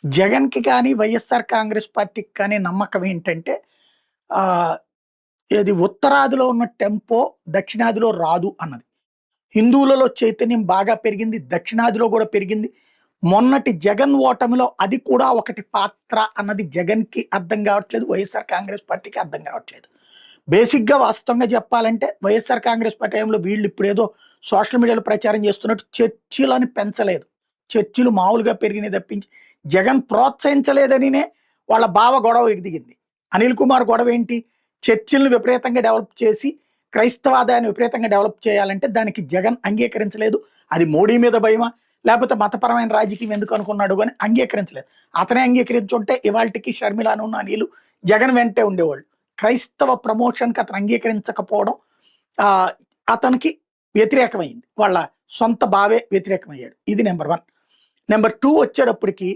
జగన్‌కి కానీ, వైఎస్ఆర్ కాంగ్రెస్ పార్టీకి కానీ నమ్మకం ఏంటంటే ఆహ్, ఏది ఉత్తరాదిలో ఉన్న టెంపో దక్షిణాదిలో రాదు అన్నది. హిందువులలో చైతన్యం బాగా పెరిగింది. దక్షిణాదిలో గూడా పెరిగింది. మొన్నటి జగన్ ఓటమిలో అది కూడా ఒకటి పాత్ర అన్నది జగన్‌కి అర్థం గావట్లేదు. వైఎస్ఆర్ కాంగ్రెస్ పార్టీకి అర్థం గావట్లేదు. బేసిక్‌గా వాస్తవంగా చెప్పాలంటే వైఎస్ఆర్ కాంగ్రెస్ పార్టీ టైంలో వీళ్ళు ఇప్పుడేదో సోషల్ మీడియాలో ప్రచారం చేస్తున్నట్టు చర్చిలని పెంచలేదు. చర్చిలు మామూలుగా పెరిగినయి తప్పించి జగన్ ప్రోత్సహించలేదనినే వాళ్ళ బావ గొడవ దిగింది. అనిల్ కుమార్ గొడవేంటి? చర్చిలను విపరీతంగా డెవలప్ చేసి క్రైస్తవాదాన్ని విపరీతంగా డెవలప్ చేయాలంటే దానికి జగన్ అంగీకరించలేదు. అది మోడీ మీద భయమా? లేపోతే మతపరమైన రాజకీయం ఎందుకు అనుకున్నాడు అని అంగీకరించలేదు. అతనే అంగీకరించుంటే ఇవాల్టికి షర్మిలాను, అనిలు జగన్ వెంటే ఉండేవాళ్ళు. క్రైస్తవ ప్రమోషన్‌కి అతను అంగీకరించకపోవడం ఆహ్, అతనికి వ్యతిరేకమైంది. వాళ్ళ సొంత బావే వ్యతిరేకమయ్యాడు. ఇది నంబర్ 1. నంబర్ 2 వచ్చేటప్పటికి